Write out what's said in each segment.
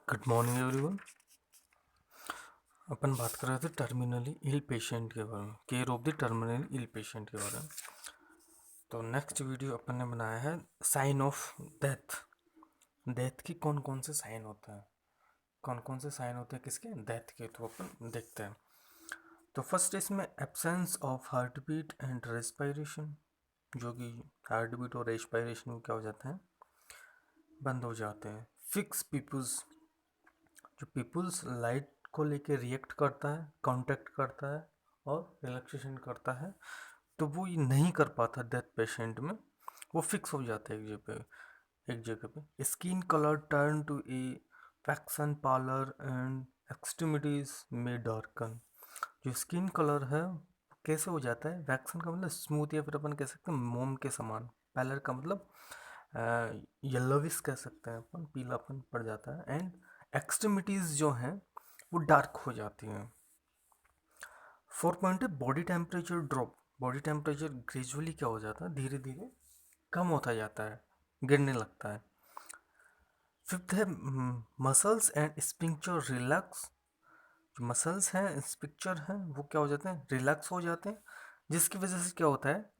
Good morning everyone. अपन बात कर रहे थे टर्मिनली इल पेशेंट के बारे में, care of the terminally ill patient के बारे में। तो नेक्स्ट वीडियो अपन ने बनाया है साइन ऑफ डेथ। डेथ की कौन कौन से साइन होते हैं, कौन कौन से साइन होते हैं किसके, डेथ के। तो अपन देखते हैं। तो फर्स्ट इसमें absence of heart beat and respiration, जो कि हार्ट बीट और रेस्पिरेशन में क्या हो जाते हैं, बंद हो जाते हैं। फिक्स पीपुल्स, जो पीपुल्स लाइट को लेके रिएक्ट करता है, कांटेक्ट करता है और रिलैक्सेशन करता है, तो वो ये नहीं कर पाता डेथ पेशेंट में, वो फिक्स हो जाता है एक जगह पे। Skin colour turn to a waxen pallor and extremities में डार्कन। जो स्किन कलर है कैसे हो जाता है, वैक्सन का मतलब स्मूथ, या फिर अपन कह सकते हैं मोम के समान। पैलर का मतलब येलोविश कह सकते हैं अपन, पीलापन पड़ जाता है। एंड एक्सट्रीमिटीज़ जो हैं वो डार्क हो जाती हैं। 4 पॉइंट है body temperature drop. Body temperature gradually क्या हो जाता है, धीरे धीरे कम होता जाता है, गिरने लगता है। 5th है मसल्स एंड स्पिंक्चर रिलैक्स। जो मसल्स हैं, स्पिक्चर हैं, वो क्या हो जाते हैं, रिलैक्स हो जाते हैं, जिसकी वजह से क्या होता है,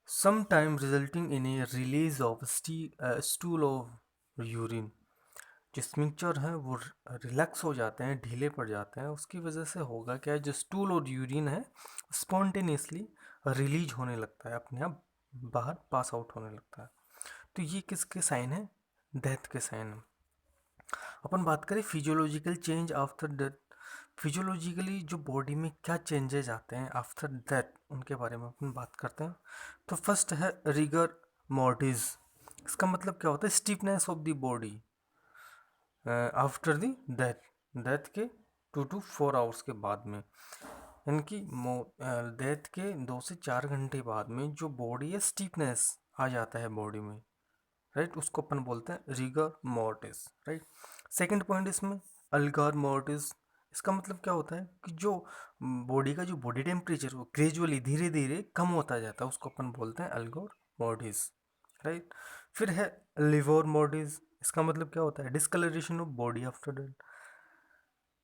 some time resulting in a release of stool of urine. जो स्पिंक्चर हैं वो रिलैक्स हो जाते हैं, ढीले पड़ जाते हैं, उसकी वजह से होगा क्या है, जो स्टूल और यूरिन है स्पॉन्टेनियसली रिलीज होने लगता है, अपने आप बाहर पास आउट होने लगता है। तो ये किसके साइन है, डेथ के साइन है। अपन बात करें physiological change after death. Physiologically जो बॉडी में क्या चेंजेस आते हैं आफ्टर डेथ, उनके बारे में अपन बात करते हैं। तो फर्स्ट है रिगर मॉर्टिस। इसका मतलब क्या होता है, stiffness of the body after the death. Death के 2 to 4 आवर्स के बाद में, यानी कि डेथ के 2 से 4 घंटे बाद में जो बॉडी है, स्टीफनेस आ जाता है बॉडी में, राइट, उसको अपन बोलते हैं rigor mortis, right. Second point इसमें अल्गार मॉर्टिस। इसका मतलब क्या होता है कि जो बॉडी का जो बॉडी टेम्परेचर वो ग्रेजुअली धीरे धीरे कम होता जाता है, उसको अपन बोलते हैं अल्गार मॉर्टिस, राइट। फिर है लिवर मॉर्टिस। इसका मतलब क्या होता है, discoloration of body after death,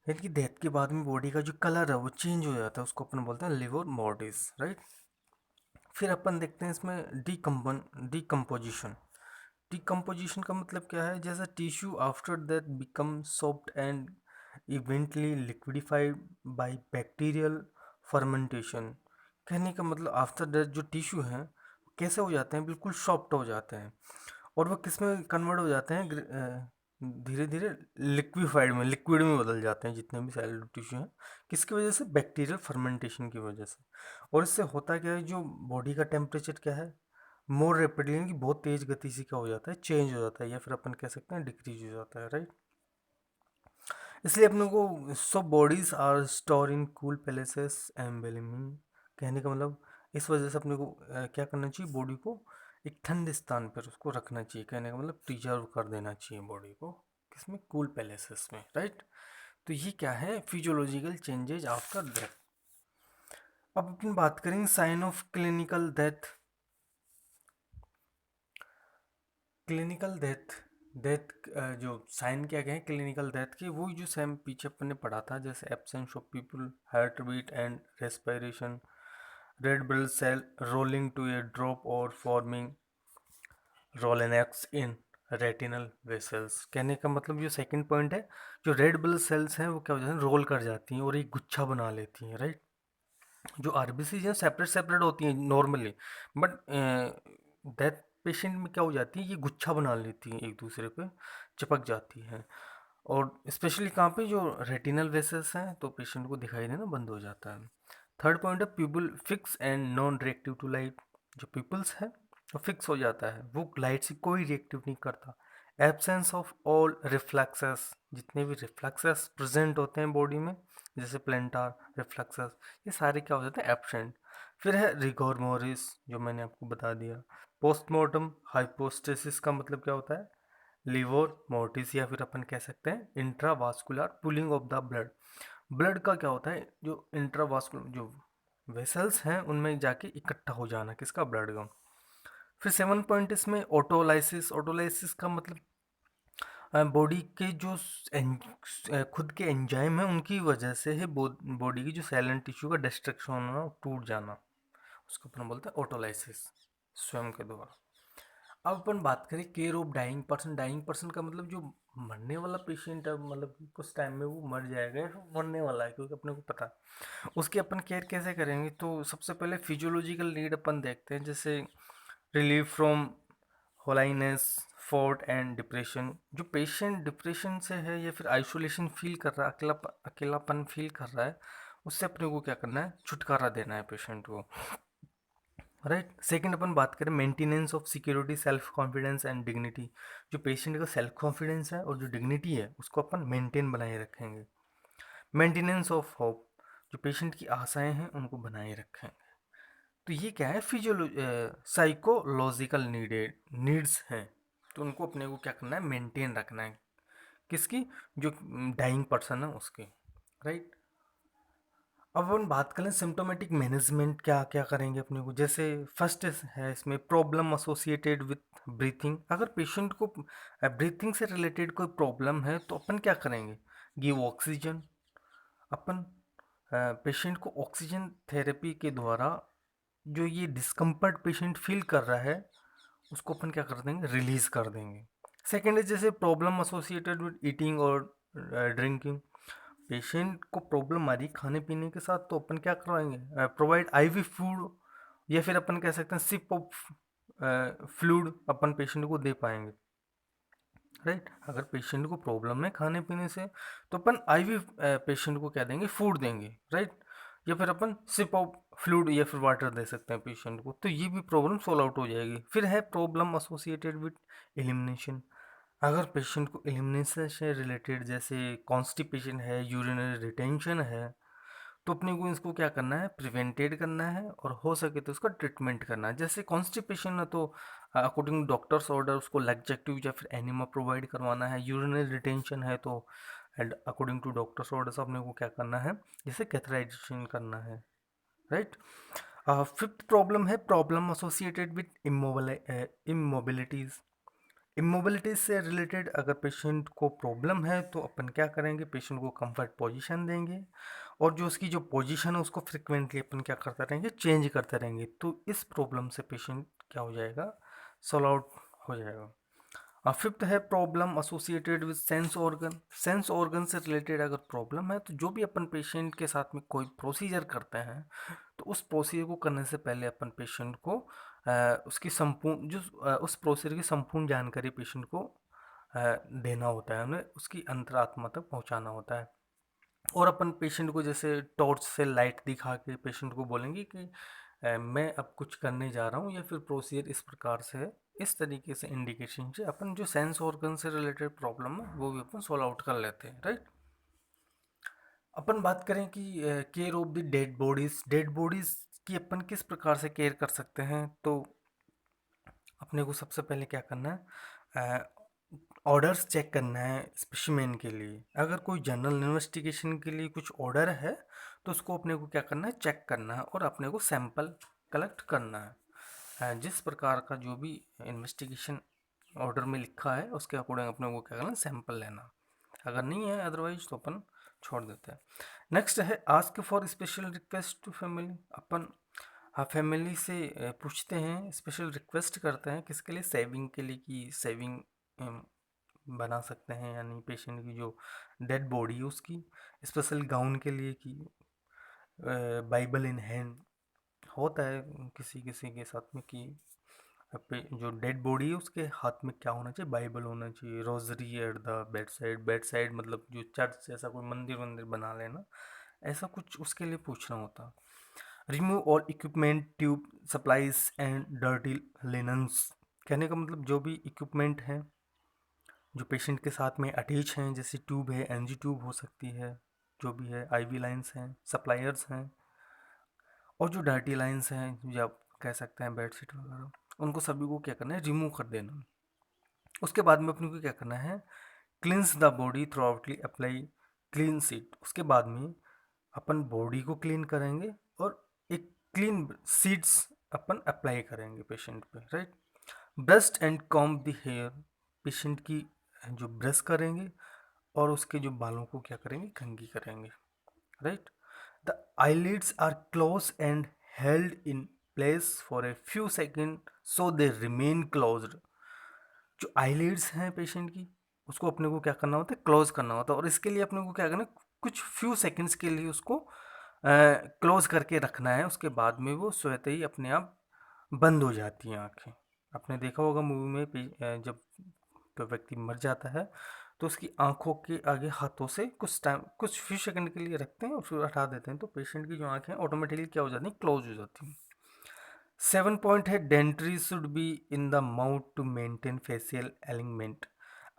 यानी कि डेथ के बाद में बॉडी का जो कलर है वो चेंज हो जाता है, उसको अपन बोलते हैं लिवर मॉर्टिस, राइट। फिर अपन देखते हैं इसमें डिकम्पोजिशन। डिकम्पोजिशन का मतलब क्या है, जैसे tissue after that become soft and इवेंटली liquefied bye bacterial fermentation. कहने का मतलब आफ्टर दैट जो टिश्यू हैं कैसे हो जाते हैं, बिल्कुल सॉफ्ट हो जाते हैं, और वो किस में कन्वर्ट हो जाते हैं, धीरे धीरे लिक्विफाइड में, लिक्विड में बदल जाते हैं जितने भी सेल टिश्यू हैं। किसकी वजह से, बैक्टीरियल फर्मेंटेशन की वजह से। और इससे होता क्या है, जो बॉडी का टेम्परेचर क्या है, मोर रेपिडली, यानी कि बहुत तेज गति से क्या हो जाता है, चेंज हो जाता है, या फिर अपन कह सकते हैं डिक्रीज हो जाता है, राइट। इसलिए अपने को सब bodies are store in cool places embalming. कहने का मतलब इस वजह से अपने को क्या करना चाहिए, बॉडी को एक ठंडे स्थान पर उसको रखना चाहिए। कहने का मतलब प्रिजर्व कर देना चाहिए बॉडी को, किसमें, कूल पैलेसेस में, राइट। तो ये क्या है, फिजियोलॉजिकल चेंजेज आफ्टर डेथ। अब अपन बात करेंगे sign of clinical death. Clinical death, death जो साइन क्या कहें क्लिनिकल डेथ के, वो जो सेम पीछे अपन ने पढ़ा था, जैसे absence of people, heart beat and respiration, red blood cell rolling to a drop और forming rouleaux in retinal vessels. कहने का मतलब जो सेकंड पॉइंट है, जो रेड ब्लड सेल्स हैं वो क्या हो जाती हैं, रोल कर जाती हैं और एक गुच्छा बना लेती हैं, राइट। जो आरबीसी हैं सेपरेट सेपरेट होती हैं नॉर्मली, बट डेथ पेशेंट में क्या हो जाती है, ये गुच्छा बना लेती हैं, एक दूसरे पे चिपक जाती हैं। और स्पेशली कहाँ पे, जो रेटिनल वेसल्स हैं, तो पेशेंट को दिखाई देना बंद हो जाता है। थर्ड पॉइंट है people fix and non reactive to light. जो पीपल्स है वो फिक्स हो जाता है, वो लाइट से कोई रिएक्टिव नहीं करता। एब्सेंस ऑफ ऑल रिफ्लेक्सेस, जितने भी रिफ्लेक्सेस प्रेजेंट होते हैं बॉडी में, जैसे प्लेंटार रिफ्लेक्सेस, ये सारे क्या हो जाते हैं, एब्सेंट। फिर है रिगोर मोरिस, जो मैंने आपको बता दिया। पोस्टमार्टम हाइपोस्टेसिस का मतलब क्या होता है, लिवर मोर्टिस, या फिर अपन कह सकते हैं intravascular pulling of the blood. Blood का क्या होता है, जो इंट्रावास्कुलर जो वेसल्स हैं उनमें जाके इकट्ठा हो जाना, किसका, ब्लड का। फिर 7 पॉइंट इसमें ऑटोलाइसिस। ऑटोलाइसिस का मतलब बॉडी के जो खुद के एंजाइम है उनकी वजह से है बॉडी की जो साइलेंट टिश्यू का डिस्ट्रक्शन होना, टूट जाना, उसको अपन बोलते हैं ऑटोलाइसिस, स्वयं के द्वारा। अब अपन बात करें care of dying person. Dying person का मतलब जो मरने वाला पेशेंट है, मतलब कि कुछ टाइम में वो मर जाएगा या फिर मरने वाला है, क्योंकि अपने को पता है उसकी अपन केयर कैसे करेंगे। तो सबसे पहले फिजियोलॉजिकल नीड अपन देखते हैं, जैसे relief from loneliness, fort and depression. जो पेशेंट डिप्रेशन से है या फिर आइसोलेशन फील कर रहा है, अकेलापन फील कर रहा है, उससे अपने को क्या करना है, छुटकारा देना है पेशेंट को, राइट। सेकंड अपन बात करें maintenance of security, self confidence and dignity. जो पेशेंट का सेल्फ कॉन्फिडेंस है और जो डिग्निटी है उसको अपन मेंटेन बनाए रखेंगे। मेंटेनेंस ऑफ होप, जो पेशेंट की आशाएं हैं उनको बनाए रखेंगे। तो ये क्या है, साइकोलॉजिकल नीड्स हैं, तो उनको अपने को क्या करना है, मेंटेन रखना है। किसकी, जो डाइंग पर्सन है उसकी, राइट। अब अपन बात करें सिम्टोमेटिक मैनेजमेंट, क्या क्या करेंगे अपने को। जैसे फर्स्ट है इसमें प्रॉब्लम एसोसिएटेड विथ ब्रीथिंग। अगर पेशेंट को ब्रीथिंग से रिलेटेड कोई प्रॉब्लम है तो अपन क्या करेंगे, गिव ऑक्सीजन। अपन पेशेंट को ऑक्सीजन थेरेपी के द्वारा जो ये डिस्कम्फर्ट पेशेंट फील कर रहा है उसको अपन क्या कर देंगे, रिलीज कर देंगे। सेकेंड है जैसे प्रॉब्लम एसोसिएटेड विद ईटिंग और ड्रिंकिंग। पेशेंट को प्रॉब्लम आ रही खाने पीने के साथ, तो अपन क्या करवाएंगे, प्रोवाइड आईवी फूड, या फिर अपन कह सकते हैं सिप ऑफ फ्लूइड अपन पेशेंट को दे पाएंगे, राइट। अगर पेशेंट को प्रॉब्लम है खाने पीने से तो अपन आईवी पेशेंट को क्या देंगे, फूड देंगे, राइट। या फिर अपन सिप ऑफ फ्लूइड या फिर वाटर दे सकते हैं पेशेंट को, तो ये भी प्रॉब्लम सॉल्व आउट हो जाएगी। फिर है प्रॉब्लम एसोसिएटेड विद एलिमिनेशन। अगर पेशेंट को एलिमिनेशन से रिलेटेड जैसे कॉन्स्टिपेशन है, यूरिनरी रिटेंशन है, तो अपने को इसको क्या करना है, प्रिवेंटेड करना है, और हो सके तो उसका ट्रीटमेंट करना है। जैसे कॉन्स्टिपेशन है तो अकॉर्डिंग डॉक्टर्स ऑर्डर उसको लैक्जेक्टिव या फिर एनिमा प्रोवाइड करवाना है। यूरिनरी रिटेंशन है तो अकॉर्डिंग टू डॉक्टर्स ऑर्डर्स अपने को क्या करना है, जैसे कैथराइजेशन करना है, राइट। फिफ्थ प्रॉब्लम है प्रॉब्लम एसोसिएटेड विथ इमोबिलिटीज। इमोबिलिटी से रिलेटेड अगर पेशेंट को प्रॉब्लम है तो अपन क्या करेंगे, पेशेंट को कंफर्ट पोजीशन देंगे, और जो उसकी जो पोजीशन है उसको फ्रिक्वेंटली अपन क्या करते रहेंगे, चेंज करते रहेंगे। तो इस प्रॉब्लम से पेशेंट क्या हो जाएगा, सॉल्व आउट हो जाएगा। फिफ्थ है problem associated with sense organ. Sense organ से रिलेटेड अगर प्रॉब्लम है तो जो भी अपन पेशेंट के साथ में कोई प्रोसीजर करते हैं, तो उस प्रोसीजर को करने से पहले अपन पेशेंट को उसकी संपूर्ण उस प्रोसीजर की संपूर्ण जानकारी पेशेंट को देना होता है, हमें उसकी अंतरात्मा तक पहुंचाना होता है। और अपन पेशेंट को जैसे टॉर्च से लाइट दिखा के पेशेंट को बोलेंगे कि मैं अब कुछ करने जा रहा हूँ, या फिर प्रोसीजर इस प्रकार से है। इस तरीके से इंडिकेशन से अपन जो सेंस ऑर्गन से रिलेटेड प्रॉब्लम है वो भी अपन सॉल्व आउट कर लेते हैं, राइट। अपन बात करें कि care of the dead bodies. Dead bodies की अपन किस प्रकार से केयर कर सकते हैं, तो अपने को सबसे पहले क्या करना है, ऑर्डर्स चेक करना है स्पेसिमेन के लिए। अगर कोई जनरल इन्वेस्टिगेशन के लिए कुछ ऑर्डर है तो उसको अपने को क्या करना है, चेक करना है, और अपने को सैंपल कलेक्ट करना है। जिस प्रकार का जो भी इन्वेस्टिगेशन ऑर्डर में लिखा है उसके अकॉर्डिंग अपने को क्या करना है, सैंपल लेना। अगर नहीं है अदरवाइज तो अपन छोड़ देते हैं। नेक्स्ट है ask for special request to family. अपन हाँ फैमिली से पूछते हैं, स्पेशल रिक्वेस्ट करते हैं किसके लिए, सेविंग के लिए, कि सेविंग बना सकते हैं, यानी पेशेंट की जो डेड बॉडी है उसकी स्पेशल गाउन के लिए, कि बाइबल इन हैंड होता है किसी किसी के साथ में, कि जो डेड बॉडी है उसके हाथ में क्या होना चाहिए, बाइबल होना चाहिए। Rosary at the bed side, bed side मतलब जो चर्च जैसा कोई मंदिर वंदिर बना लेना, ऐसा कुछ उसके लिए पूछना होता। Remove all equipment, tube, supplies and dirty linens. कहने का मतलब जो भी इक्विपमेंट हैं जो पेशेंट के साथ में अटैच हैं, जैसे ट्यूब है, एनजी ट्यूब हो सकती है, जो भी है, आईवी लाइंस हैं, सप्लायर्स हैं, और जो डर्टी लाइंस हैं जो आप कह सकते हैं बेडशीट वगैरह, उनको सभी को क्या करना है, रिमूव कर देना। उसके बाद में अपने को क्या करना है, cleanse the body throughout apply clean sheet. उसके बाद में अपन बॉडी को क्लीन करेंगे और एक क्लीन सीड्स अपन अप्लाई करेंगे पेशेंट पे, right. Brush and comb the hair. Patient की जो ब्रश करेंगे और उसके जो बालों को क्या करेंगे, कंघी करेंगे, right. The eyelids are closed and held in place for a few second so they remain closed. जो आईलिड्स हैं पेशेंट की, उसको अपने को क्या करना होता है, क्लोज करना होता है, और इसके लिए अपने को क्या करना है, कुछ फ्यू सेकंड्स के लिए उसको क्लोज करके रखना है। उसके बाद में वो स्वतः ही अपने आप बंद हो जाती हैं आँखें। आपने देखा होगा मूवी में जब तो व्यक्ति मर जाता है तो उसकी आंखों के आगे हाथों से कुछ टाइम, कुछ फ्यू सेकंड के लिए रखते हैं और फिर हटा देते हैं, तो पेशेंट की जो आंखें ऑटोमेटिकली क्या हो जाती हैं, क्लोज हो जाती हैं। 7 पॉइंट है, denture should be in the mouth to maintain facial alignment.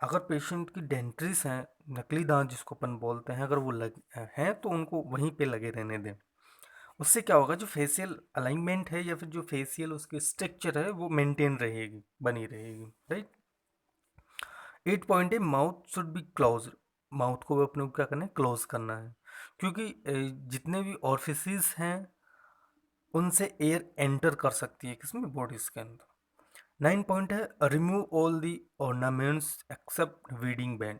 अगर पेशेंट की डेंट्रीज हैं, नकली दांत जिसको अपन बोलते हैं, अगर वो लग हैं तो उनको वहीं पे लगे रहने दें। उससे क्या होगा, जो फेशियल अलाइनमेंट है या फिर जो फेशियल उसकी स्ट्रक्चर है वो मेंटेन रहेगी, बनी रहेगी, राइट। 8 पॉइंट है, mouth should be close. Mouth को अपने को क्या करना है, क्लोज करना है, क्योंकि जितने भी ऑरिफिसेस हैं उनसे एयर एंटर कर सकती है किसमें, बॉडीज के अंदर। 9 पॉइंट है, remove all the ornaments except wedding band.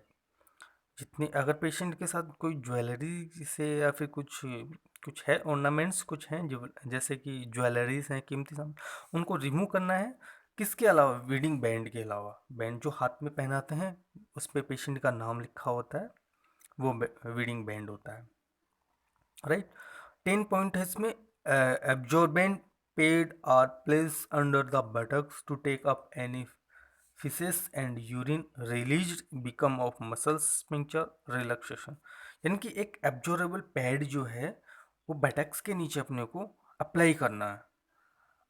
जितने अगर पेशेंट के साथ कोई ज्वेलरी से या फिर कुछ कुछ है ऑर्नामेंट्स, कुछ हैं जो जैसे कि ज्वेलरीज हैं, कीमती सामान, उनको रिमूव करना है। किसके अलावा, वीडिंग बैंड के अलावा। बैंड जो हाथ में पहनाते हैं उस पर पेशेंट का नाम लिखा होता है, वो वीडिंग बैंड होता है, राइट। 10 पॉइंट है इसमें, absorbent pad are place under the buttocks to take up any feces and urine released become of muscle sphincter relaxation। यानी कि एक एब्जॉर्बेबल पैड जो है वो बटक्स के नीचे अपने को अप्लाई करना है।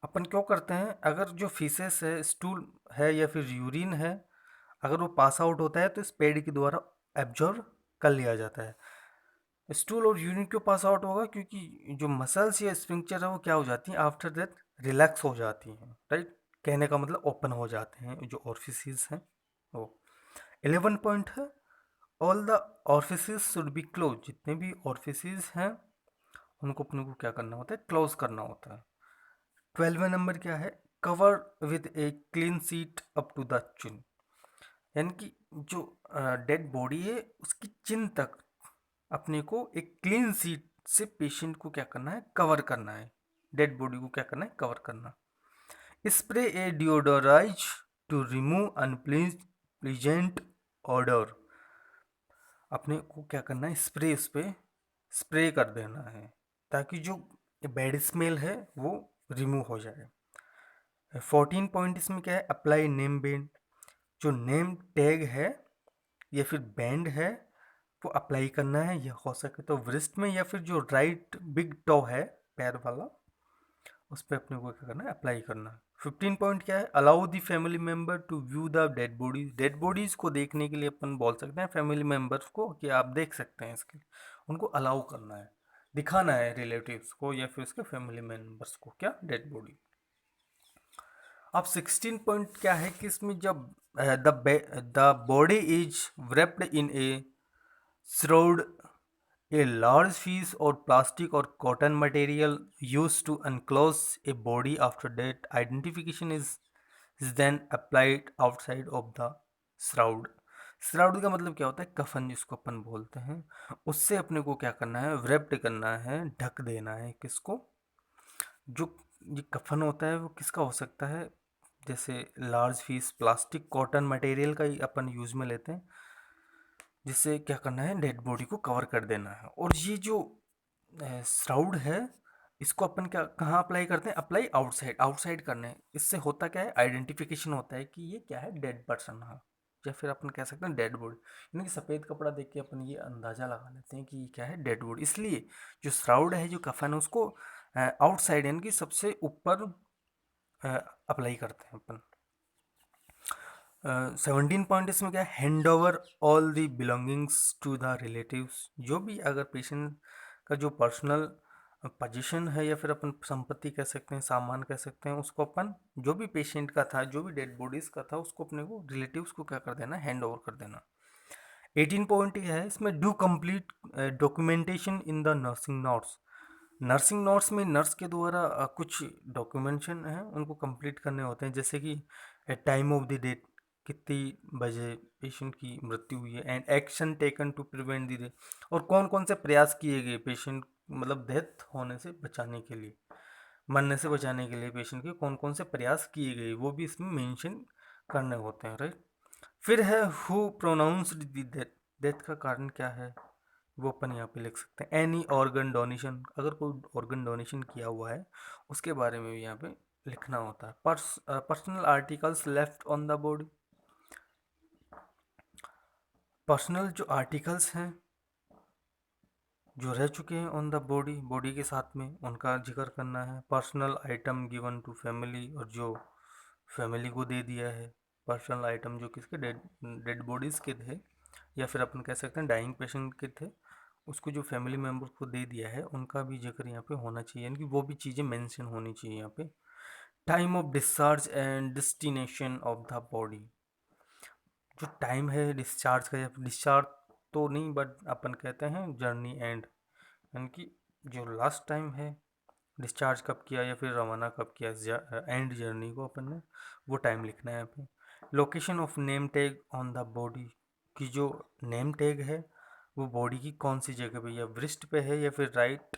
अपन क्यों करते हैं, अगर जो फीसेस है, स्टूल है या फिर यूरिन है, अगर वो पास आउट होता है तो इस पैड के द्वारा एब्जॉर्ब कर लिया जाता है। स्टूल और यूरिन क्यों पास आउट होगा, क्योंकि जो मसल्स या स्फिंक्चर है वो क्या हो जाती हैं, आफ्टर दैट रिलैक्स हो जाती हैं, राइट। कहने का मतलब ओपन हो जाते हैं जो ऑरिफिसेस हैं वो। 11 पॉइंट है, all the orifices should be close. जितने भी ऑरिफिसेस हैं उनको अपने को क्या करना होता है, क्लोज करना होता है। 12वां नंबर क्या है, cover with a clean sheet up to the chin. यानी कि जो डेड बॉडी है उसकी चिन तक अपने को एक क्लीन सीट से पेशेंट को क्या करना है, कवर करना है। डेड बॉडी को क्या करना है, कवर करना। Spray a deodorize to remove unpleasant odour. अपने को क्या करना है, स्प्रे उस पर स्प्रे कर देना है ताकि जो बैड स्मेल है वो रिमूव हो जाए। 14 पॉइंट इसमें क्या है, अप्लाई नेम बैंड। जो नेम टैग है या फिर बैंड है वो अप्लाई करना है, या हो सके तो व्रिस्ट में, या फिर जो राइट बिग टो है पैर वाला उस पर अपने को क्या करना है, अप्लाई करना है। 15 पॉइंट क्या है, allow the family member to view the dead bodies. Dead bodies को देखने के लिए अपन बोल सकते हैं फैमिली मेम्बर्स को कि आप देख सकते हैं, इसके लिए उनको अलाउ करना है, दिखाना है रिलेटिव्स को या फिर उसके फैमिली मेम्बर्स को क्या, डेड बॉडी। अब 16 पॉइंट क्या है कि इसमें जब the body is wrapped in A shroud, a large piece or plastic or cotton material used to enclose a body after death, identification is then applied outside of the shroud। Shroud का मतलब क्या होता है, कफन जिसको अपन बोलते हैं, उससे अपने को क्या करना है, wrapped करना है, ढक देना है किसको, जो ये कफन होता है वो किसका हो सकता है, जैसे large piece plastic cotton material का ही अपन यूज में लेते हैं, जिससे क्या करना है, डेड बॉडी को कवर कर देना है। और ये जो श्राउड है इसको अपन क्या कहाँ अप्लाई करते हैं, अप्लाई आउटसाइड, आउटसाइड करना है। इससे होता क्या है, आइडेंटिफिकेशन होता है कि ये क्या है, डेड पर्सन है, या फिर अपन कह सकते हैं डेड बॉडी। यानी कि सफ़ेद कपड़ा देख के अपन ये अंदाज़ा लगा लेते हैं कि ये क्या है, डेड बॉडी। इसलिए जो श्राउड है, जो कफन है, उसको आउटसाइड यानी कि सबसे ऊपर अप्लाई करते हैं अपन। 17 पॉइंट इसमें क्या है, hand over all the belongings to the relatives. जो भी अगर पेशेंट का जो पर्सनल पोजीशन है या फिर अपन संपत्ति कह सकते हैं, सामान कह सकते हैं, उसको अपन जो भी पेशेंट का था, जो भी डेड बॉडीज का था, उसको अपने को रिलेटिव्स को क्या कर देना, हैंड ओवर कर देना। 18 पॉइंट ये है इसमें, do complete documentation in the nursing notes. Nursing notes में नर्स के द्वारा कुछ डॉक्यूमेंटेशन है उनको कंप्लीट करने होते हैं, जैसे कि टाइम ऑफ द डेट, कितनी बजे पेशेंट की मृत्यु हुई है, and action taken to prevent the death, और कौन कौन से प्रयास किए गए पेशेंट मतलब डेथ होने से बचाने के लिए, मरने से बचाने के लिए पेशेंट के कौन कौन से प्रयास किए गए, वो भी इसमें मेंशन करने होते हैं, राइट। फिर है who pronounced the death, death का कारण क्या है, वो अपन यहाँ पे लिख सकते हैं। एनी ऑर्गन डोनेशन, अगर कोई ऑर्गन डोनेशन किया हुआ है उसके बारे में भी यहाँ पे लिखना होता है। Personal articles left on the body, personal जो आर्टिकल्स हैं जो रह चुके हैं ऑन द बॉडी, बॉडी के साथ में उनका जिक्र करना है। Personal item given to family, और जो फैमिली को दे दिया है। पर्सनल आइटम जो किसके, डेड डेड बॉडीज़ के थे, या फिर अपन कह सकते हैं डाइंग पेशेंट के थे, उसको जो फैमिली मेम्बर को दे दिया है उनका भी जिक्र यहाँ पे होना चाहिए, यानी कि वो भी चीज़ें मेंशन होनी चाहिए यहाँ पे। Time of discharge and destination of the body, जो टाइम है डिस्चार्ज का, या डिस्चार्ज तो नहीं बट अपन कहते हैं जर्नी एंड, यानी कि जो लास्ट टाइम है डिस्चार्ज कब किया या फिर रवाना कब किया एंड जर्नी को अपन ने, वो टाइम लिखना है यहाँ पे। Location of name tag on the body, की जो नेम टैग है वो बॉडी की कौन सी जगह पे, या ब्रिस्ट पे है या फिर राइट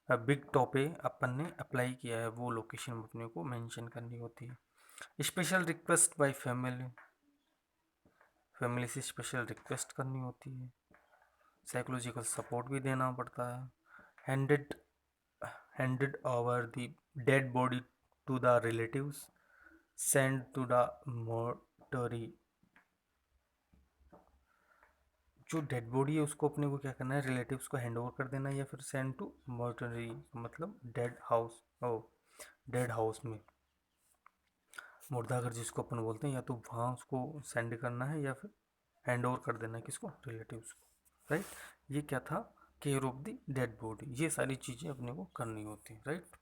बिग टॉ पे अपन ने अप्लाई किया है, वो लोकेशन अपने को मेंशन करनी होती है। Special request by family, family से स्पेशल रिक्वेस्ट करनी होती है। साइकोलॉजिकल सपोर्ट भी देना पड़ता है। Handed over the dead body to the relatives, send to the mortuary, जो डेड बॉडी है उसको अपने को क्या करना है, रिलेटिव्स को हैंड ओवर कर देना है, या फिर सेंड टू मोर्टरी मतलब डेड हाउस, ओ डेड हाउस में, मुर्दाघर जिसको अपन बोलते हैं, या तो वहाँ उसको सेंड करना है या फिर हैंड ओवर कर देना है किसको, रिलेटिव्स को, राइट। ये क्या था, care of the dead body, ये सारी चीज़ें अपने को करनी होती हैं, राइट।